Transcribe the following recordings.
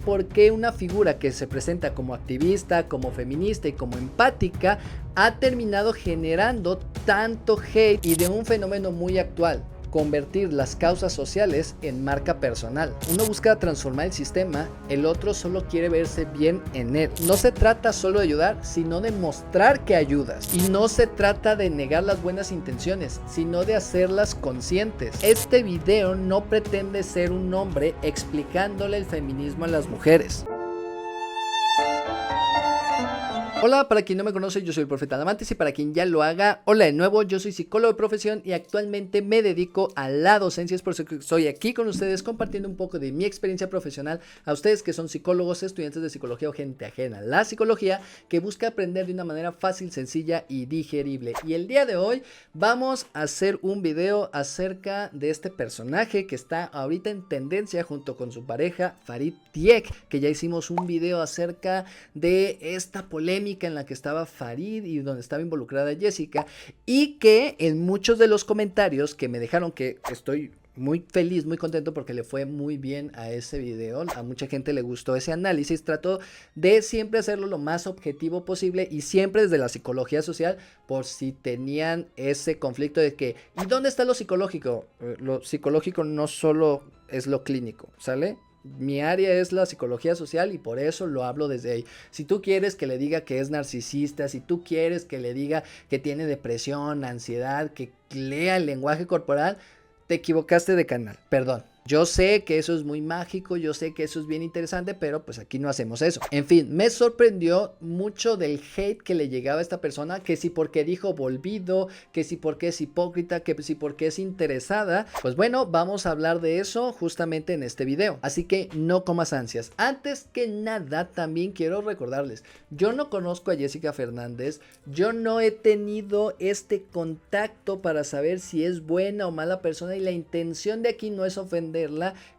por qué una figura que se presenta como activista, como feminista y como empática ha terminado generando tanto hate y de un fenómeno muy actual: convertir las causas sociales en marca personal. Uno busca transformar el sistema, el otro solo quiere verse bien en él. No se trata solo de ayudar, sino de mostrar que ayudas. Y no se trata de negar las buenas intenciones, sino de hacerlas conscientes. Este video no pretende ser un hombre explicándole el feminismo a las mujeres. Hola, para quien no me conoce, yo soy el Profeta Adamantes, y para quien ya lo haga, hola de nuevo. Yo soy psicólogo de profesión y actualmente me dedico a la docencia. Es por eso que estoy aquí con ustedes compartiendo un poco de mi experiencia profesional a ustedes que son psicólogos, estudiantes de psicología o gente ajena a la psicología que busca aprender de una manera fácil, sencilla y digerible. Y el día de hoy vamos a hacer un video acerca de este personaje que está ahorita en tendencia junto con su pareja Farid Dieck, que ya hicimos un video acerca de esta polémica en la que estaba Farid y donde estaba involucrada Jessica, y que en muchos de los comentarios que me dejaron, que estoy muy feliz, muy contento porque le fue muy bien a ese video, a mucha gente le gustó ese análisis. Trato de siempre hacerlo lo más objetivo posible y siempre desde la psicología social, por si tenían ese conflicto de que ¿y dónde está lo psicológico? Lo psicológico no solo es lo clínico, ¿sale? Mi área es la psicología social y por eso lo hablo desde ahí. Si tú quieres que le diga que es narcisista, si tú quieres que le diga que tiene depresión, ansiedad, que lea el lenguaje corporal, te equivocaste de canal, perdón. Yo sé que eso es muy mágico, yo sé que eso es bien interesante, pero pues aquí no hacemos eso. En fin, me sorprendió mucho del hate que le llegaba a esta persona, que si porque dijo volvido, que si porque es hipócrita, que si porque es interesada. Pues bueno, vamos a hablar de eso justamente en este video, así que no comas ansias. Antes que nada, también quiero recordarles, yo no conozco a Jessica Fernández, yo no he tenido este contacto para saber si es buena o mala persona, y la intención de aquí no es ofender,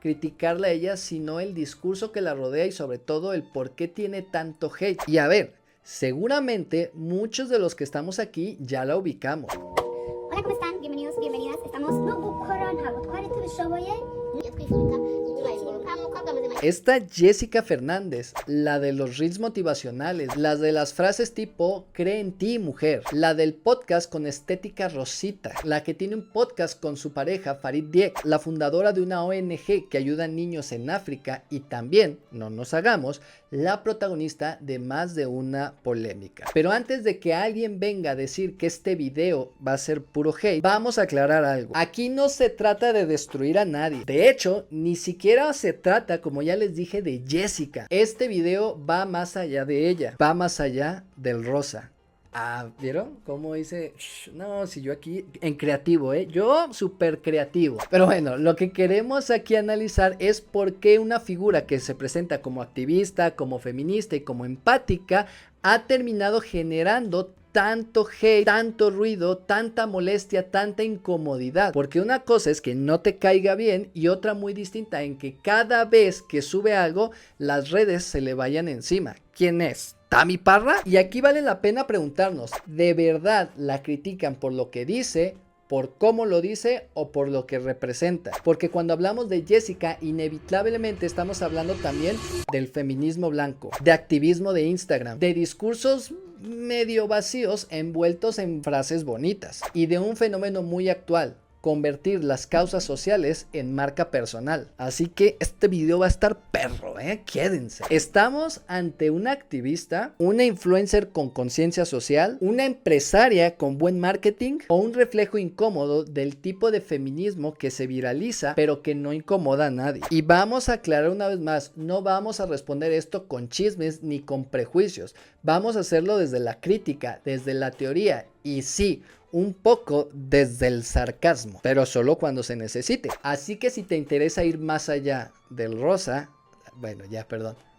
criticarla a ella, sino el discurso que la rodea y sobre todo el por qué tiene tanto hate. Y a ver, seguramente muchos de los que estamos aquí ya la ubicamos. Hola, ¿cómo están? Bienvenidos, bienvenidas. Estamos Esta Jessica Fernández, la de los reels motivacionales, la de las frases tipo cree en ti, mujer, la del podcast con estética rosita, la que tiene un podcast con su pareja Farid Dieck, la fundadora de una ONG que ayuda a niños en África, y también, no nos hagamos, la protagonista de más de una polémica. Pero antes de que alguien venga a decir que este video va a ser puro hate, vamos a aclarar algo. Aquí no se trata de destruir a nadie. De hecho, ni siquiera se trata, como ya les dije, de Jessica. Este video va más allá de ella, va más allá del rosa. Ah, ¿vieron? ¿Cómo dice? No, si yo aquí en creativo, yo súper creativo. Pero bueno, lo que queremos aquí analizar es por qué una figura que se presenta como activista, como feminista y como empática ha terminado generando tanto hate, tanto ruido, tanta molestia, tanta incomodidad. Porque una cosa es que no te caiga bien y otra muy distinta en que cada vez que sube algo, las redes se le vayan encima. ¿Quién es? ¿Tami Parra? Y aquí vale la pena preguntarnos, ¿de verdad la critican por lo que dice, por cómo lo dice o por lo que representa? Porque cuando hablamos de Jessica, inevitablemente estamos hablando también del feminismo blanco, de activismo de Instagram, de discursos medio vacíos envueltos en frases bonitas y de un fenómeno muy actual: convertir las causas sociales en marca personal. Así que este video va a estar perro, quédense. Estamos ante una activista, una influencer con conciencia social, una empresaria con buen marketing o un reflejo incómodo del tipo de feminismo que se viraliza pero que no incomoda a nadie. Y vamos a aclarar una vez más, no vamos a responder esto con chismes ni con prejuicios. Vamos a hacerlo desde la crítica, desde la teoría y sí, un poco desde el sarcasmo, pero solo cuando se necesite. Así que si te interesa ir más allá del rosa,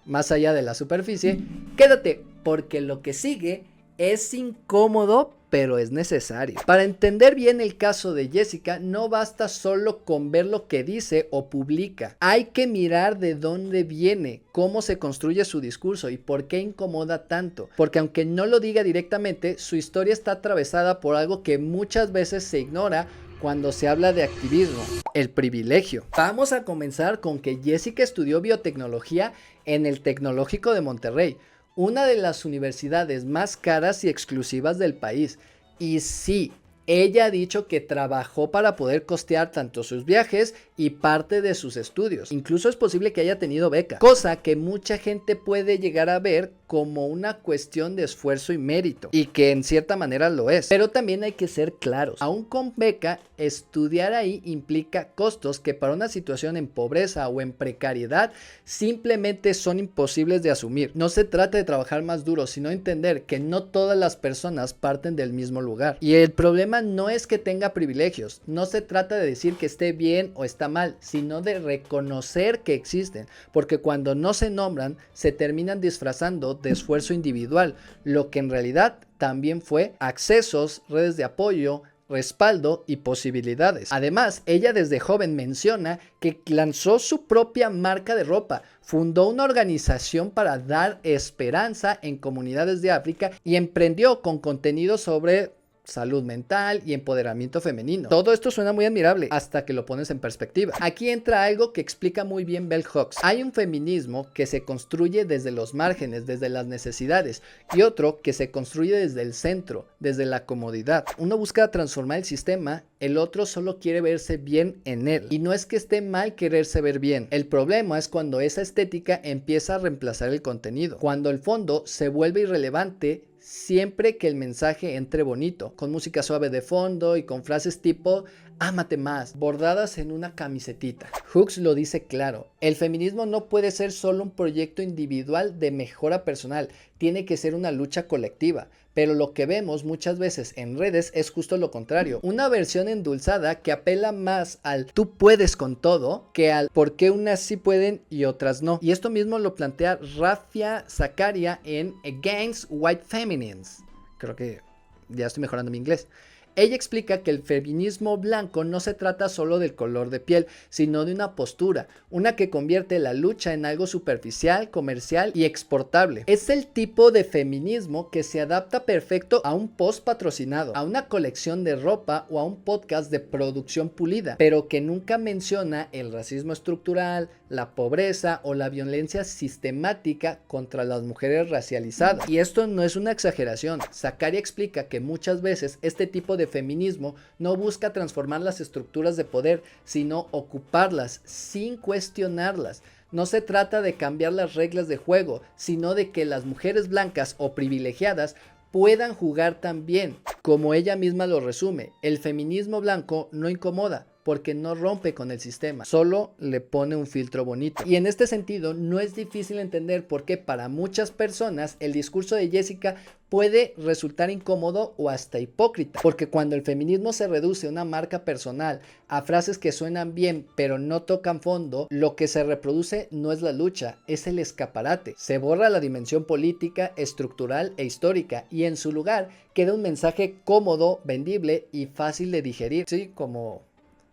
más allá de la superficie, quédate, porque lo que sigue es incómodo, pero es necesario. Para entender bien el caso de Jessica, no basta solo con ver lo que dice o publica. Hay que mirar de dónde viene, cómo se construye su discurso y por qué incomoda tanto. Porque aunque no lo diga directamente, su historia está atravesada por algo que muchas veces se ignora cuando se habla de activismo, el privilegio. Vamos a comenzar con que Jessica estudió biotecnología en el Tecnológico de Monterrey, una de las universidades más caras y exclusivas del país. Y sí, ella ha dicho que trabajó para poder costear tanto sus viajes y parte de sus estudios. Incluso es posible que haya tenido beca, cosa que mucha gente puede llegar a ver como una cuestión de esfuerzo y mérito, y que en cierta manera lo es. Pero también hay que ser claros, aún con beca, estudiar ahí implica costos que para una situación en pobreza o en precariedad simplemente son imposibles de asumir. No se trata de trabajar más duro, sino entender que no todas las personas parten del mismo lugar. Y el problema no es que tenga privilegios, no se trata de decir que esté bien o está mal, sino de reconocer que existen, porque cuando no se nombran, se terminan disfrazando de esfuerzo individual, lo que en realidad también fue accesos, redes de apoyo, respaldo y posibilidades. Además, ella desde joven menciona que lanzó su propia marca de ropa, fundó una organización para dar esperanza en comunidades de África y emprendió con contenido sobre salud mental y empoderamiento femenino. Todo esto suena muy admirable hasta que lo pones en perspectiva. Aquí entra algo que explica muy bien Bell Hooks. Hay un feminismo que se construye desde los márgenes, desde las necesidades, y otro que se construye desde el centro, desde la comodidad. Uno busca transformar el sistema, el otro solo quiere verse bien en él. Y no es que esté mal quererse ver bien. El problema es cuando esa estética empieza a reemplazar el contenido, cuando el fondo se vuelve irrelevante siempre que el mensaje entre bonito, con música suave de fondo y con frases tipo ámate más, bordadas en una camisetita. Hooks lo dice claro, el feminismo no puede ser solo un proyecto individual de mejora personal, tiene que ser una lucha colectiva. Pero lo que vemos muchas veces en redes es justo lo contrario, una versión endulzada que apela más al tú puedes con todo que al por qué unas sí pueden y otras no. Y esto mismo lo plantea Rafia Zakaria en Against White Feminines. Creo que ya estoy mejorando mi inglés. Ella explica que el feminismo blanco no se trata solo del color de piel, sino de una postura, una que convierte la lucha en algo superficial, comercial y exportable. Es el tipo de feminismo que se adapta perfecto a un post patrocinado, a una colección de ropa o a un podcast de producción pulida, pero que nunca menciona el racismo estructural, la pobreza o la violencia sistemática contra las mujeres racializadas. Y esto no es una exageración. Zakaria explica que muchas veces este tipo de feminismo no busca transformar las estructuras de poder, sino ocuparlas sin cuestionarlas. No se trata de cambiar las reglas de juego, sino de que las mujeres blancas o privilegiadas puedan jugar también. Como ella misma lo resume, el feminismo blanco no incomoda, porque no rompe con el sistema, solo le pone un filtro bonito. Y en este sentido no es difícil entender por qué para muchas personas el discurso de Jessica puede resultar incómodo o hasta hipócrita, porque cuando el feminismo se reduce a una marca personal, a frases que suenan bien pero no tocan fondo, lo que se reproduce no es la lucha, es el escaparate. Se borra la dimensión política, estructural e histórica, y en su lugar queda un mensaje cómodo, vendible y fácil de digerir, sí, como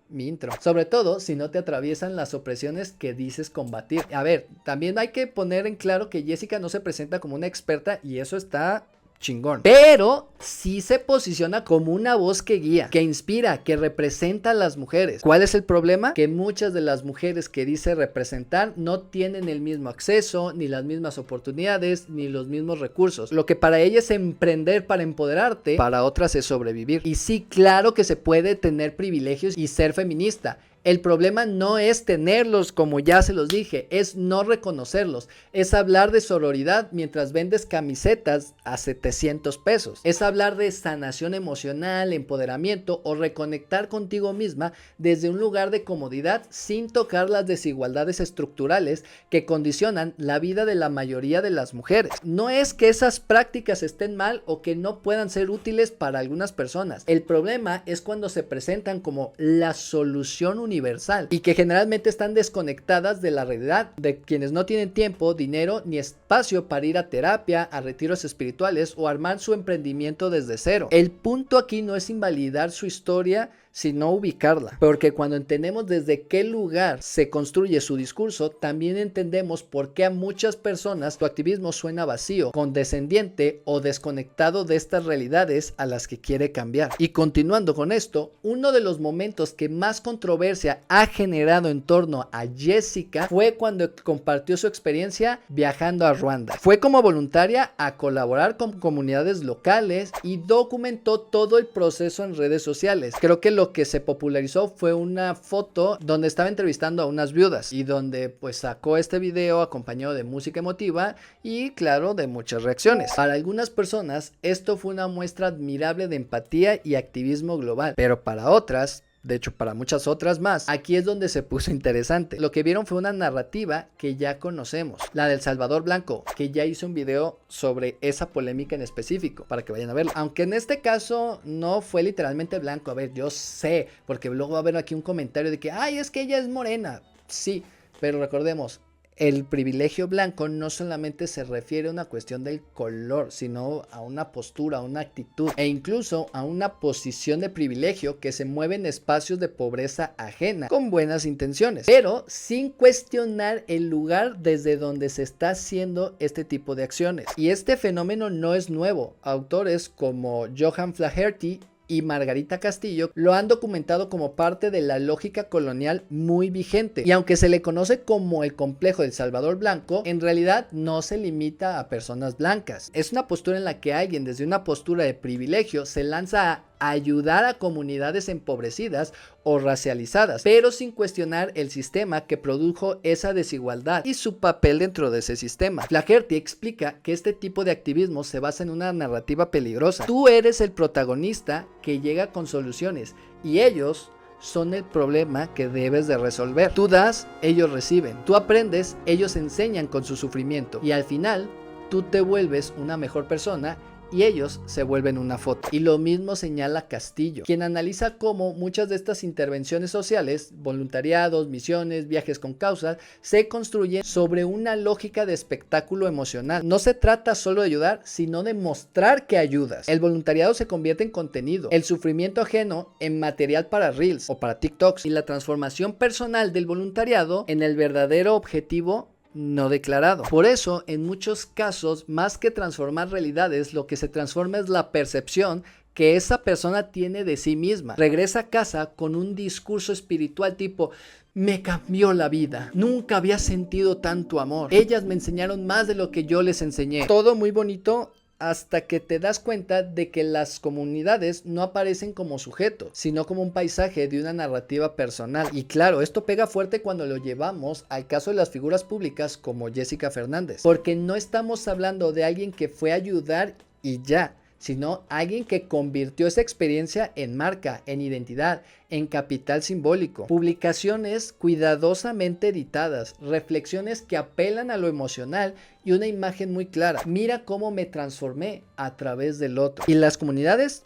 mi intro. Sobre todo si no te atraviesan las opresiones que dices combatir. A ver, también hay que poner en claro que Jessica no se presenta como una experta y eso está chingón, pero sí se posiciona como una voz que guía, que inspira, que representa a las mujeres. ¿Cuál es el problema? Que muchas de las mujeres que dice representar no tienen el mismo acceso, ni las mismas oportunidades, ni los mismos recursos. Lo que para ellas es emprender para empoderarte, para otras es sobrevivir. Y sí, claro que se puede tener privilegios y ser feminista. El problema no es tenerlos, como ya se los dije, es no reconocerlos. Es hablar de sororidad mientras vendes camisetas a 700 pesos. Es hablar de sanación emocional, empoderamiento o reconectar contigo misma desde un lugar de comodidad sin tocar las desigualdades estructurales que condicionan la vida de la mayoría de las mujeres. No es que esas prácticas estén mal o que no puedan ser útiles para algunas personas. El problema es cuando se presentan como la solución universal universal y que generalmente están desconectadas de la realidad, de quienes no tienen tiempo, dinero ni espacio para ir a terapia, a retiros espirituales o armar su emprendimiento desde cero. El punto aquí no es invalidar su historia, sino ubicarla, porque cuando entendemos desde qué lugar se construye su discurso, también entendemos por qué a muchas personas su activismo suena vacío, condescendiente o desconectado de estas realidades a las que quiere cambiar. Y continuando con esto, uno de los momentos que más controversia ha generado en torno a Jessica fue cuando compartió su experiencia viajando a Ruanda. Fue como voluntaria a colaborar con comunidades locales y documentó todo el proceso en redes sociales. Creo que lo que se popularizó fue una foto donde estaba entrevistando a unas viudas y donde pues sacó este video acompañado de música emotiva y claro de muchas reacciones. Para algunas personas esto fue una muestra admirable de empatía y activismo global, pero para otras, de hecho para muchas otras más, aquí es donde se puso interesante. Lo que vieron fue una narrativa que ya conocemos, la del Salvador Blanco, que ya hizo un video sobre esa polémica en específico, para que vayan a verlo. Aunque en este caso no fue literalmente blanco, a ver, yo sé, porque luego va a haber aquí un comentario de que, ay, es que ella es morena. Sí, pero recordemos, el privilegio blanco no solamente se refiere a una cuestión del color, sino a una postura, a una actitud e incluso a una posición de privilegio que se mueve en espacios de pobreza ajena con buenas intenciones, pero sin cuestionar el lugar desde donde se está haciendo este tipo de acciones. Y este fenómeno no es nuevo. Autores como Johan Flaherty y Margarita Castillo lo han documentado como parte de la lógica colonial muy vigente, y aunque se le conoce como el complejo del Salvador Blanco, en realidad no se limita a personas blancas. Es una postura en la que alguien desde una postura de privilegio se lanza a ayudar a comunidades empobrecidas o racializadas, pero sin cuestionar el sistema que produjo esa desigualdad y su papel dentro de ese sistema. Flaherty explica que este tipo de activismo se basa en una narrativa peligrosa. Tú eres el protagonista que llega con soluciones y ellos son el problema que debes de resolver. Tú das, ellos reciben. Tú aprendes, ellos enseñan con su sufrimiento y al final tú te vuelves una mejor persona y ellos se vuelven una foto. Y lo mismo señala Castillo, quien analiza cómo muchas de estas intervenciones sociales, voluntariados, misiones, viajes con causas, se construyen sobre una lógica de espectáculo emocional. No se trata solo de ayudar, sino de mostrar que ayudas. El voluntariado se convierte en contenido, el sufrimiento ajeno en material para Reels o para TikToks, y la transformación personal del voluntariado en el verdadero objetivo no declarado. Por eso, en muchos casos, más que transformar realidades, lo que se transforma es la percepción que esa persona tiene de sí misma. Regresa a casa con un discurso espiritual tipo: me cambió la vida, nunca había sentido tanto amor, ellas me enseñaron más de lo que yo les enseñé. Todo muy bonito, hasta que te das cuenta de que las comunidades no aparecen como sujeto, sino como un paisaje de una narrativa personal. Y claro, esto pega fuerte cuando lo llevamos al caso de las figuras públicas como Jessica Fernández, porque no estamos hablando de alguien que fue a ayudar y ya, sino alguien que convirtió esa experiencia en marca, en identidad, en capital simbólico. Publicaciones cuidadosamente editadas, reflexiones que apelan a lo emocional y una imagen muy clara. Mira cómo me transformé a través del otro. Y las comunidades,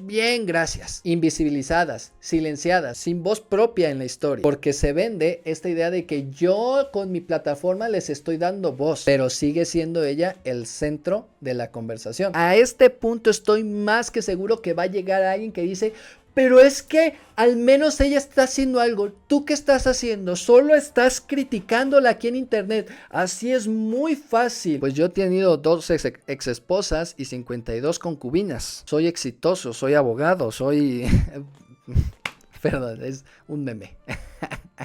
bien, gracias. Invisibilizadas, silenciadas, sin voz propia en la historia, porque se vende esta idea de que yo con mi plataforma les estoy dando voz, pero sigue siendo ella el centro de la conversación. A este punto estoy más que seguro que va a llegar alguien que dice: pero es que al menos ella está haciendo algo. ¿Tú qué estás haciendo? Solo estás criticándola aquí en internet. Así es muy fácil. Pues yo he tenido 2 ex esposas y 52 concubinas. Soy exitoso, soy abogado, soy... Perdón, es un meme.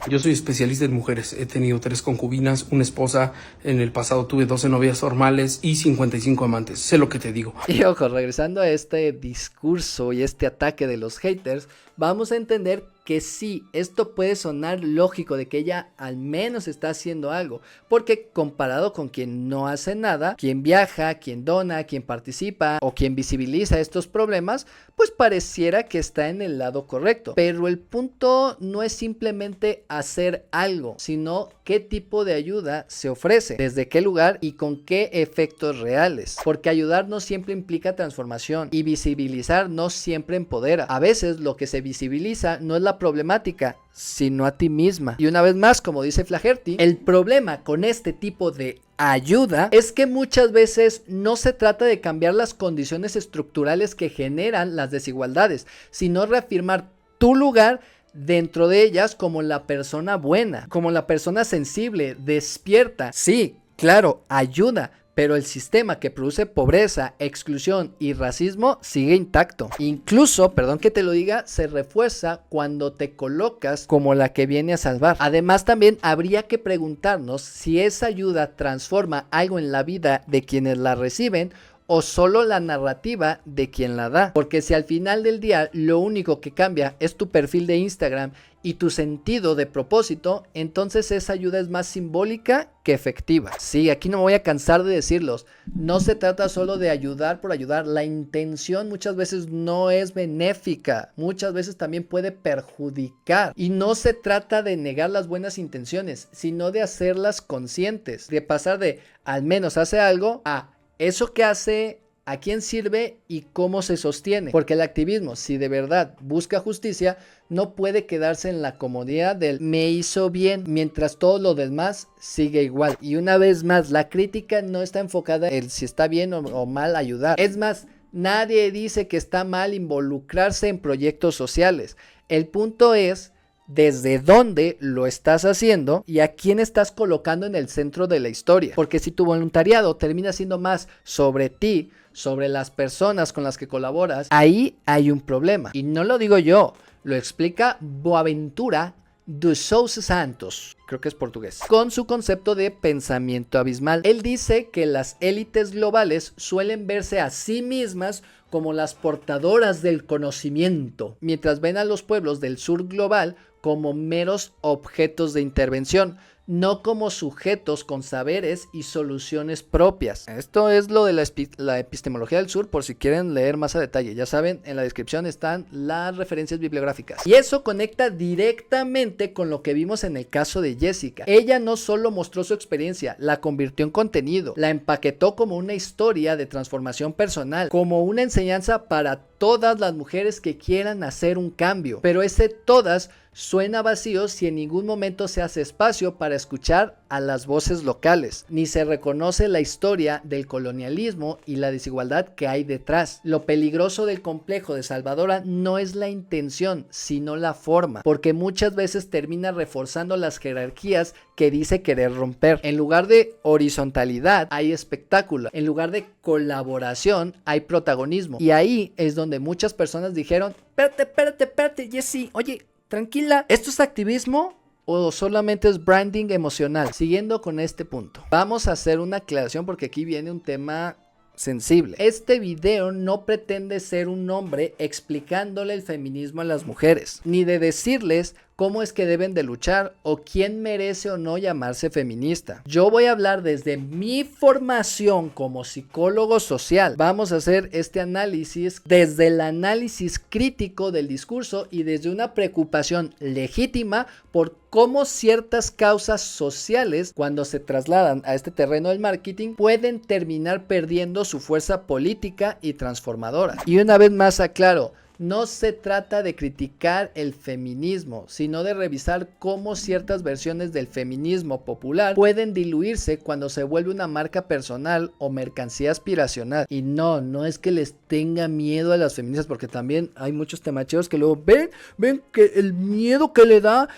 Yo soy especialista en mujeres. He tenido 3 concubinas, una esposa. En el pasado tuve 12 novias formales y 55 amantes. Sé lo que te digo. Y ojo, regresando a este discurso y este ataque de los haters, vamos a entender que sí, esto puede sonar lógico de que ella al menos está haciendo algo, porque comparado con quien no hace nada, quien viaja, quien dona, quien participa o quien visibiliza estos problemas, pues pareciera que está en el lado correcto. Pero el punto no es simplemente hacer algo, sino qué tipo de ayuda se ofrece, desde qué lugar y con qué efectos reales, porque ayudar no siempre implica transformación y visibilizar no siempre empodera. A veces lo que se visibiliza no es la la problemática, sino a ti misma. Y una vez más, como dice Flaherty, el problema con este tipo de ayuda es que muchas veces no se trata de cambiar las condiciones estructurales que generan las desigualdades, sino reafirmar tu lugar dentro de ellas como la persona buena, como la persona sensible, despierta. Sí, claro, ayuda, pero el sistema que produce pobreza, exclusión y racismo sigue intacto. Incluso, perdón que te lo diga, se refuerza cuando te colocas como la que viene a salvar. Además, también habría que preguntarnos si esa ayuda transforma algo en la vida de quienes la reciben o solo la narrativa de quien la da. Porque si al final del día lo único que cambia es tu perfil de Instagram y tu sentido de propósito, entonces esa ayuda es más simbólica que efectiva. Sí, aquí no me voy a cansar de decirlos. No se trata solo de ayudar por ayudar. La intención muchas veces no es benéfica. Muchas veces también puede perjudicar. Y no se trata de negar las buenas intenciones, sino de hacerlas conscientes. De pasar de al menos hace algo a eso que hace, a quién sirve y cómo se sostiene. Porque el activismo, si de verdad busca justicia, no puede quedarse en la comodidad del me hizo bien, mientras todo lo demás sigue igual. Y una vez más, la crítica no está enfocada en si está bien o mal ayudar. Es más, nadie dice que está mal involucrarse en proyectos sociales. El punto es desde dónde lo estás haciendo y a quién estás colocando en el centro de la historia. Porque si tu voluntariado termina siendo más sobre ti, sobre las personas con las que colaboras, ahí hay un problema. Y no lo digo yo, lo explica Boaventura de Sousa Santos, creo que es portugués, con su concepto de pensamiento abismal. Él dice que las élites globales suelen verse a sí mismas como las portadoras del conocimiento, mientras ven a los pueblos del sur global como meros objetos de intervención, no como sujetos con saberes y soluciones propias. Esto es lo de la epistemología del sur, por si quieren leer más a detalle. Ya saben, en la descripción están las referencias bibliográficas. Y eso conecta directamente con lo que vimos en el caso de Jessica. Ella no solo mostró su experiencia, la convirtió en contenido, la empaquetó como una historia de transformación personal, como una enseñanza para todas las mujeres que quieran hacer un cambio. Pero ese todas suena vacío si en ningún momento se hace espacio para escuchar a las voces locales, ni se reconoce la historia del colonialismo y la desigualdad que hay detrás. Lo peligroso del complejo de salvadora no es la intención, sino la forma, porque muchas veces termina reforzando las jerarquías que dice querer romper. En lugar de horizontalidad hay espectáculo, en lugar de colaboración hay protagonismo, y ahí es donde muchas personas dijeron, espérate, Jessie, oye, tranquila, ¿esto es activismo o solamente es branding emocional? Siguiendo con este punto, vamos a hacer una aclaración porque aquí viene un tema sensible. Este video no pretende ser un hombre explicándole el feminismo a las mujeres, ni de decirles cómo es que deben de luchar o quién merece o no llamarse feminista. Yo voy a hablar desde mi formación como psicólogo social. Vamos a hacer este análisis desde el análisis crítico del discurso y desde una preocupación legítima por cómo ciertas causas sociales, cuando se trasladan a este terreno del marketing, pueden terminar perdiendo su fuerza política y transformadora. Y una vez más aclaro, no se trata de criticar el feminismo, sino de revisar cómo ciertas versiones del feminismo popular pueden diluirse cuando se vuelve una marca personal o mercancía aspiracional. Y no es que les tenga miedo a las feministas, porque también hay muchos temacheros que luego ven que el miedo que le da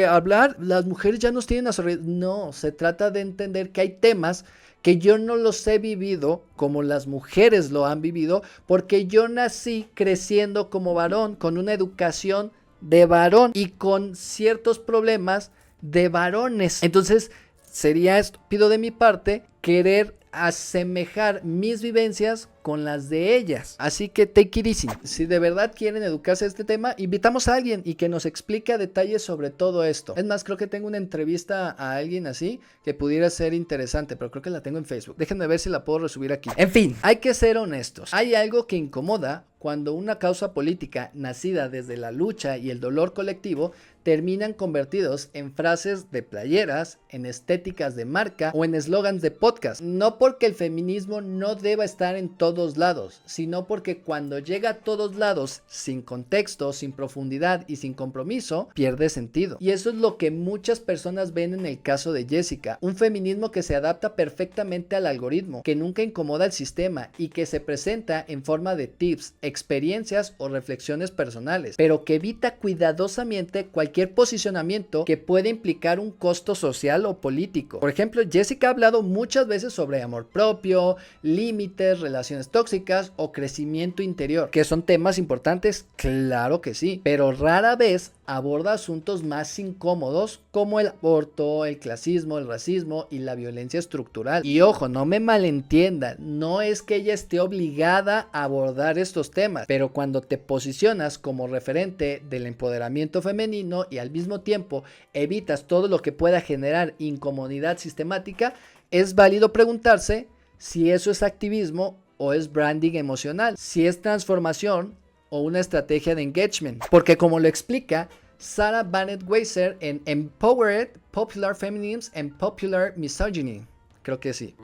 hablar, las mujeres ya nos tienen a sonreír. No, se trata de entender que hay temas que yo no los he vivido como las mujeres lo han vivido, porque yo nací creciendo como varón, con una educación de varón y con ciertos problemas de varones. Entonces sería estúpido de mi parte querer asemejar mis vivencias con las de ellas. Así que take it easy. Si de verdad quieren educarse a este tema, invitamos a alguien y que nos explique a detalle sobre todo esto. Es más, creo que tengo una entrevista a alguien así que pudiera ser interesante, pero creo que la tengo en Facebook. Déjenme ver si la puedo resubir aquí. En fin, hay que ser honestos. Hay algo que incomoda cuando una causa política nacida desde la lucha y el dolor colectivo terminan convertidos en frases de playeras, en estéticas de marca o en eslogans de podcast. No porque el feminismo no deba estar en todo todos lados, sino porque cuando llega a todos lados sin contexto, sin profundidad y sin compromiso, pierde sentido. Y eso es lo que muchas personas ven en el caso de Jessica, un feminismo que se adapta perfectamente al algoritmo, que nunca incomoda al sistema y que se presenta en forma de tips, experiencias o reflexiones personales, pero que evita cuidadosamente cualquier posicionamiento que pueda implicar un costo social o político. Por ejemplo, Jessica ha hablado muchas veces sobre amor propio, límites, relaciones tóxicas o crecimiento interior, que son temas importantes, claro que sí, pero rara vez aborda asuntos más incómodos como el aborto, el clasismo, el racismo y la violencia estructural. Y ojo, no me malentiendan, no es que ella esté obligada a abordar estos temas, pero cuando te posicionas como referente del empoderamiento femenino y al mismo tiempo evitas todo lo que pueda generar incomodidad sistemática, es válido preguntarse si eso es activismo o es branding emocional, si es transformación o una estrategia de engagement, porque como lo explica Sarah Bennett Weiser en Empowered Popular Feminism and Popular Misogyny. Creo que sí.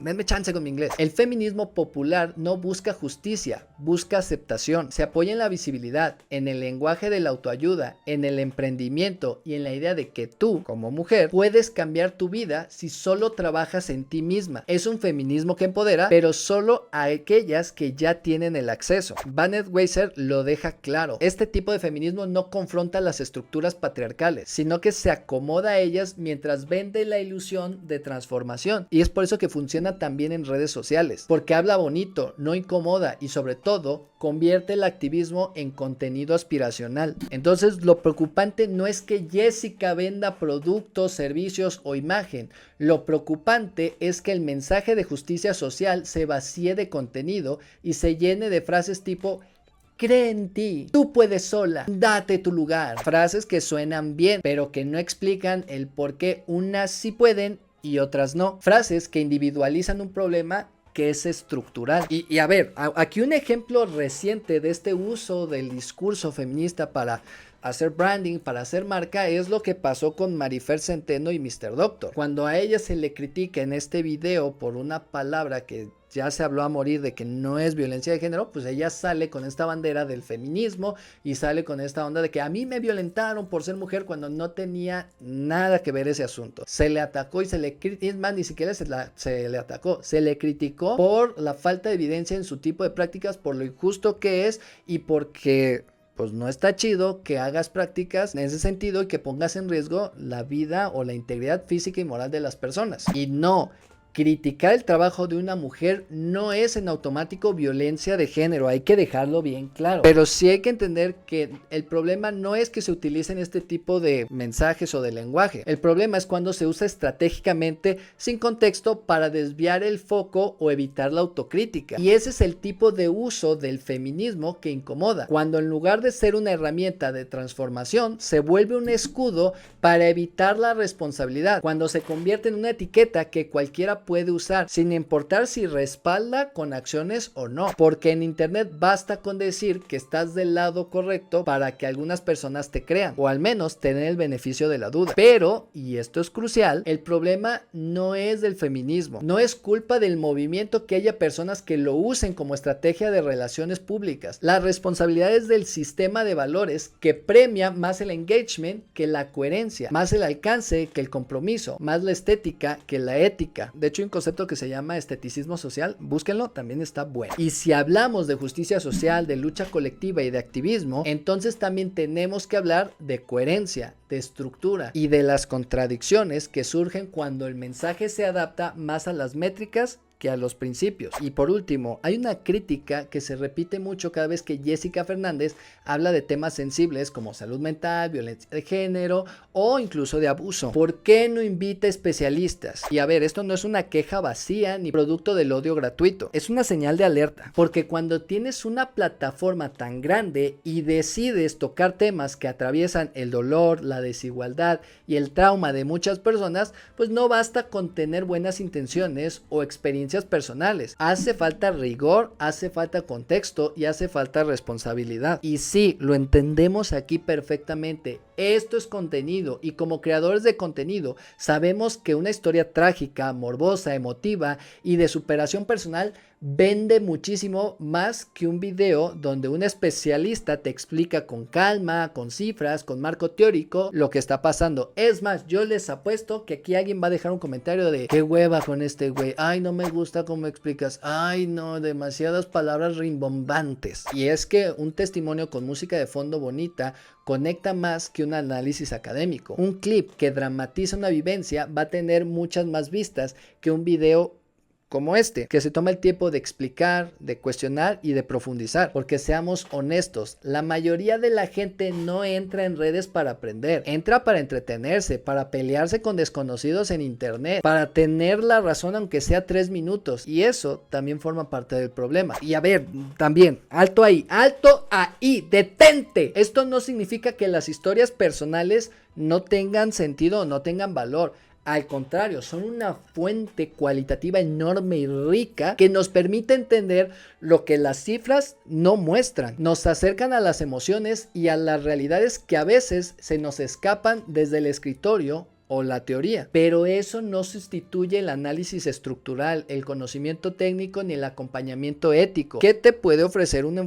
Denme chance con mi inglés. El feminismo popular no busca justicia, busca aceptación. Se apoya en la visibilidad, en el lenguaje de la autoayuda, en el emprendimiento y en la idea de que tú, como mujer, puedes cambiar tu vida si solo trabajas en ti misma. Es un feminismo que empodera, pero solo a aquellas que ya tienen el acceso. Bennett Weiser lo deja claro. Este tipo de feminismo no confronta las estructuras patriarcales, sino que se acomoda a ellas mientras vende la ilusión de transformación. Y es por eso que funciona también en redes sociales, porque habla bonito, no incomoda y sobre todo convierte el activismo en contenido aspiracional. Entonces lo preocupante no es que Jessica venda productos, servicios o imagen, lo preocupante es que el mensaje de justicia social se vacíe de contenido y se llene de frases tipo cree en ti, tú puedes sola, date tu lugar. Frases que suenan bien, pero que no explican el por qué unas sí pueden y otras no. Frases que individualizan un problema que es estructural. Y a ver, aquí un ejemplo reciente de este uso del discurso feminista para hacer branding, para hacer marca, es lo que pasó con Marifer Centeno y Mr. Doctor. Cuando a ella se le critica en este video por una palabra que ya se habló a morir de que no es violencia de género, pues ella sale con esta bandera del feminismo y sale con esta onda de que a mí me violentaron por ser mujer cuando no tenía nada que ver ese asunto. Se le atacó y se le criticó, más ni siquiera se le atacó, se le criticó por la falta de evidencia en su tipo de prácticas, por lo injusto que es y porque pues no está chido que hagas prácticas en ese sentido y que pongas en riesgo la vida o la integridad física y moral de las personas. Y no, criticar el trabajo de una mujer no es en automático violencia de género, hay que dejarlo bien claro. Pero sí hay que entender que el problema no es que se utilicen este tipo de mensajes o de lenguaje. El problema es cuando se usa estratégicamente sin contexto para desviar el foco o evitar la autocrítica. Y ese es el tipo de uso del feminismo que incomoda. Cuando en lugar de ser una herramienta de transformación, se vuelve un escudo para evitar la responsabilidad. Cuando se convierte en una etiqueta que cualquiera puede usar sin importar si respalda con acciones o no, porque en internet basta con decir que estás del lado correcto para que algunas personas te crean o al menos tener el beneficio de la duda. Pero, y esto es crucial, el problema no es del feminismo, no es culpa del movimiento que haya personas que lo usen como estrategia de relaciones públicas. La responsabilidad es del sistema de valores que premia más el engagement que la coherencia, más el alcance que el compromiso, más la estética que la ética. De hecho, hay un concepto que se llama esteticismo social, búsquenlo, también está bueno. Y si hablamos de justicia social, de lucha colectiva y de activismo, entonces también tenemos que hablar de coherencia, de estructura y de las contradicciones que surgen cuando el mensaje se adapta más a las métricas que a los principios. Y por último, hay una crítica que se repite mucho cada vez que Jessica Fernández habla de temas sensibles como salud mental, violencia de género o incluso de abuso. ¿Por qué no invita especialistas? Y a ver, esto no es una queja vacía ni producto del odio gratuito, es una señal de alerta, porque cuando tienes una plataforma tan grande y decides tocar temas que atraviesan el dolor, la desigualdad y el trauma de muchas personas, pues no basta con tener buenas intenciones o experiencias personales. Hace falta rigor, hace falta contexto y hace falta responsabilidad. Y sí, lo entendemos aquí perfectamente. esto es contenido y como creadores de contenido sabemos que una historia trágica, morbosa, emotiva y de superación personal vende muchísimo más que un video donde un especialista te explica con calma, con cifras, con marco teórico lo que está pasando. Es más, yo les apuesto que aquí alguien va a dejar un comentario de qué hueva con este güey, ay no me gusta cómo explicas, ay no, demasiadas palabras rimbombantes. Y es que un testimonio con música de fondo bonita conecta más que un análisis académico. Un clip que dramatiza una vivencia va a tener muchas más vistas que un video como este, que se toma el tiempo de explicar, de cuestionar y de profundizar, porque seamos honestos, la mayoría de la gente no entra en redes para aprender, entra para entretenerse, para pelearse con desconocidos en internet, para tener la razón aunque sea 3 minutos, y eso también forma parte del problema. Y a ver, también, alto ahí, detente. Esto no significa que las historias personales no tengan sentido o no tengan valor. Al contrario, son una fuente cualitativa enorme y rica que nos permite entender lo que las cifras no muestran. Nos acercan a las emociones y a las realidades que a veces se nos escapan desde el escritorio o la teoría, pero eso no sustituye el análisis estructural, el conocimiento técnico ni el acompañamiento ético que te puede ofrecer un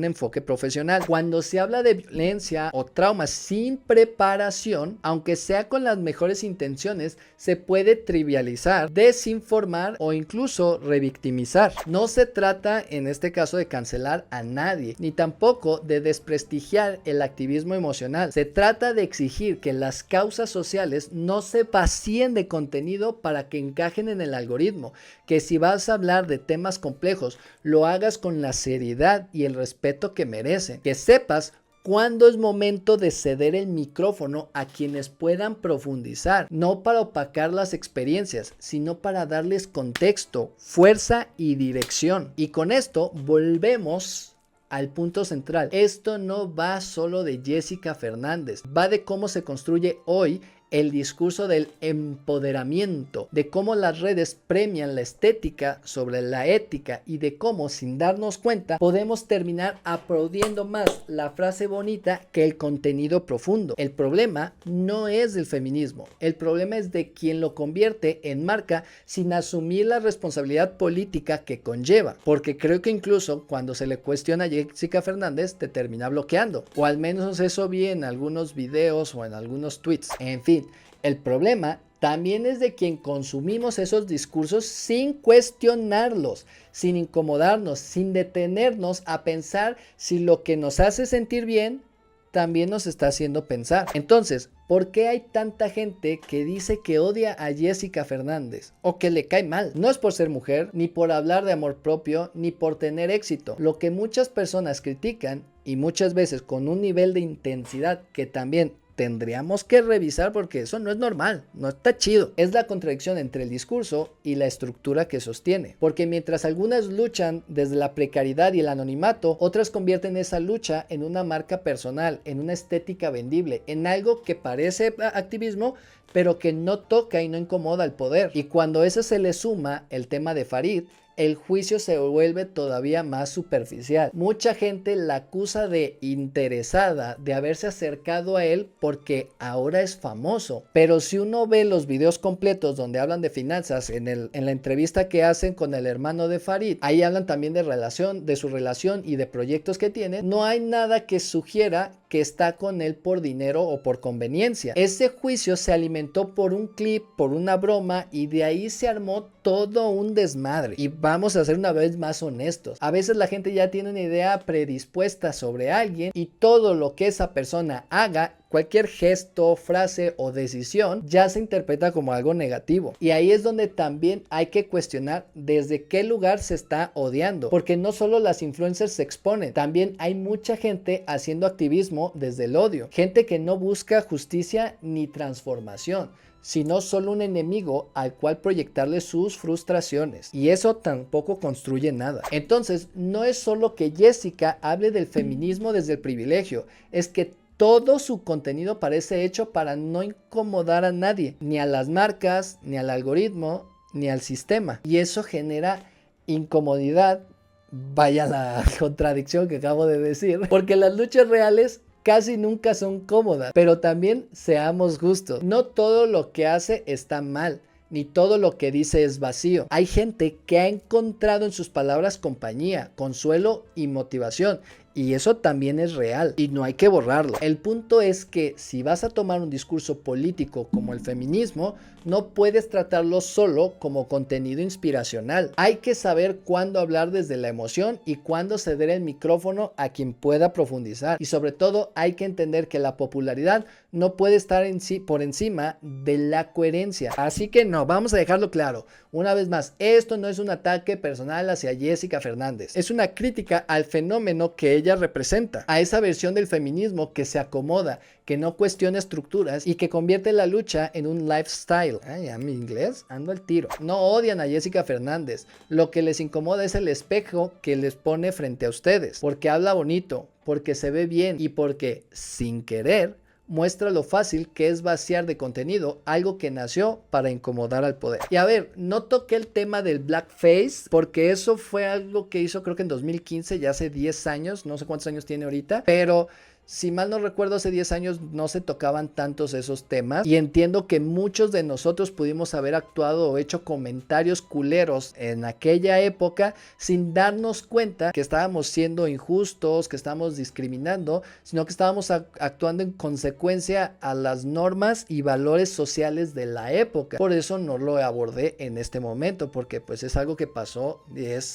enfoque profesional. Cuando se habla de violencia o trauma sin preparación, aunque sea con las mejores intenciones, se puede trivializar, desinformar o incluso revictimizar. No se trata en este caso de cancelar a nadie, ni tampoco de desprestigiar el activismo emocional. Se trata de exigir que las causas sociales no se vacíen de contenido para que encajen en el algoritmo, que si vas a hablar de temas complejos, lo hagas con la seriedad y el respeto que merecen, que sepas cuándo es momento de ceder el micrófono a quienes puedan profundizar, no para opacar las experiencias, sino para darles contexto, fuerza y dirección. Y con esto volvemos al punto central. Esto no va solo de Jessica Fernández, va de cómo se construye hoy el discurso del empoderamiento, de cómo las redes premian la estética sobre la ética y de cómo, sin darnos cuenta, podemos terminar aplaudiendo más la frase bonita que el contenido profundo. El problema no es del feminismo, el problema es de quien lo convierte en marca sin asumir la responsabilidad política que conlleva, porque creo que incluso cuando se le cuestiona a Jessica Fernández te termina bloqueando, o al menos eso vi en algunos videos o en algunos tweets. En fin, el problema también es de quien consumimos esos discursos sin cuestionarlos, sin incomodarnos, sin detenernos a pensar si lo que nos hace sentir bien también nos está haciendo pensar. Entonces, ¿por qué hay tanta gente que dice que odia a Jessica Fernández o que le cae mal? No es por ser mujer, ni por hablar de amor propio, ni por tener éxito. Lo que muchas personas critican, y muchas veces con un nivel de intensidad que también tendríamos que revisar porque eso no es normal, no está chido. Es la contradicción entre el discurso y la estructura que sostiene. Porque mientras algunas luchan desde la precariedad y el anonimato, otras convierten esa lucha en una marca personal, en una estética vendible, en algo que parece activismo, pero que no toca y no incomoda al poder. Y cuando eso se le suma el tema de Farid, el juicio se vuelve todavía más superficial. Mucha gente la acusa de interesada, de haberse acercado a él porque ahora es famoso. Pero si uno ve los videos completos donde hablan de finanzas, en la entrevista que hacen con el hermano de Farid, ahí hablan también de su relación y de proyectos que tiene. No hay nada que sugiera que está con él por dinero o por conveniencia. Ese juicio se alimentó por un clip, por una broma, y de ahí se armó todo un desmadre. Y vamos a ser una vez más honestos, a veces la gente ya tiene una idea predispuesta sobre alguien y todo lo que esa persona haga, cualquier gesto, frase o decisión ya se interpreta como algo negativo. Y ahí es donde también hay que cuestionar desde qué lugar se está odiando, porque no solo las influencers se exponen, también hay mucha gente haciendo activismo desde el odio, gente que no busca justicia ni transformación, sino solo un enemigo al cual proyectarle sus frustraciones, y eso tampoco construye nada. Entonces no es solo que Jessica hable del feminismo desde el privilegio, es que todo su contenido parece hecho para no incomodar a nadie, ni a las marcas, ni al algoritmo, ni al sistema, y eso genera incomodidad. Vaya la contradicción que acabo de decir, porque las luchas reales casi nunca son cómodas, pero también seamos justos, no todo lo que hace está mal, ni todo lo que dice es vacío. Hay gente que ha encontrado en sus palabras compañía, consuelo y motivación. Y eso también es real y no hay que borrarlo. El punto es que si vas a tomar un discurso político como el feminismo, no puedes tratarlo solo como contenido inspiracional. Hay que saber cuándo hablar desde la emoción y cuándo ceder el micrófono a quien pueda profundizar. Y sobre todo hay que entender que la popularidad no puede estar por encima de la coherencia. Así que no, vamos a dejarlo claro. Una vez más, esto no es un ataque personal hacia Jessica Fernández. Es una crítica al fenómeno que ella representa, a esa versión del feminismo que se acomoda, que no cuestiona estructuras y que convierte la lucha en un lifestyle. Ay, a mi inglés ando al tiro. No odian a Jessica Fernández, lo que les incomoda es el espejo que les pone frente a ustedes, porque habla bonito, porque se ve bien y porque, sin querer, muestra lo fácil que es vaciar de contenido algo que nació para incomodar al poder. Y a ver, no toqué el tema del blackface porque eso fue algo que hizo creo que en 2015, ya hace 10 años, no sé cuántos años tiene ahorita, pero si mal no recuerdo, hace 10 años no se tocaban tantos esos temas y entiendo que muchos de nosotros pudimos haber actuado o hecho comentarios culeros en aquella época sin darnos cuenta que estábamos siendo injustos, que estábamos discriminando, sino que estábamos actuando en consecuencia a las normas y valores sociales de la época. Por eso no lo abordé en este momento, porque pues es algo que pasó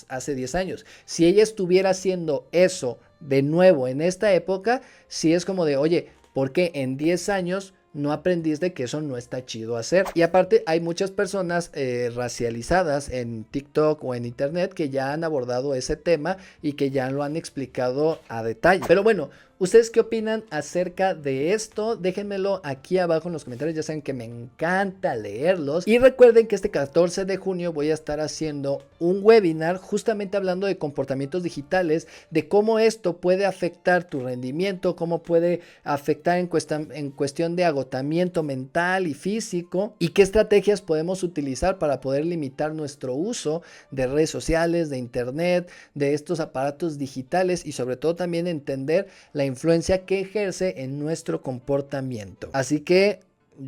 hace 10 años. Si ella estuviera haciendo eso de nuevo en esta época, sí es como de, oye, ¿por qué en 10 años no aprendiste que eso no está chido hacer? Y aparte hay muchas personas racializadas en TikTok o en internet que ya han abordado ese tema y que ya lo han explicado a detalle. Pero bueno, ¿ustedes qué opinan acerca de esto? Déjenmelo aquí abajo en los comentarios, ya saben que me encanta leerlos. Y recuerden que este 14 de junio voy a estar haciendo un webinar justamente hablando de comportamientos digitales, de cómo esto puede afectar tu rendimiento, cómo puede afectar en cuestión de agotamiento mental y físico, y qué estrategias podemos utilizar para poder limitar nuestro uso de redes sociales, de internet, de estos aparatos digitales y sobre todo también entender la influencia que ejerce en nuestro comportamiento. Así que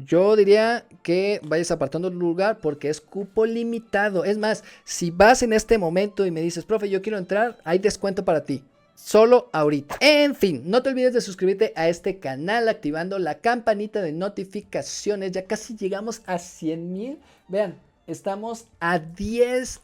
yo diría que vayas apartando el lugar porque es cupo limitado. Es más, si vas en este momento y me dices, profe, yo quiero entrar, hay descuento para ti. Solo ahorita. En fin, no te olvides de suscribirte a este canal activando la campanita de notificaciones. Ya casi llegamos a 100,000. Vean, estamos a 10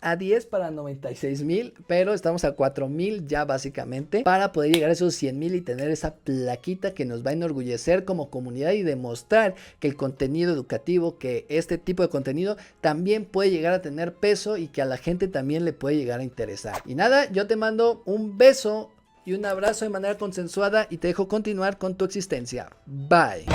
para 96,000, pero estamos a 4,000 ya básicamente para poder llegar a esos 100,000 y tener esa plaquita que nos va a enorgullecer como comunidad y demostrar que el contenido educativo, que este tipo de contenido también puede llegar a tener peso y que a la gente también le puede llegar a interesar. Y nada, yo te mando un beso y un abrazo de manera consensuada y te dejo continuar con tu existencia. Bye.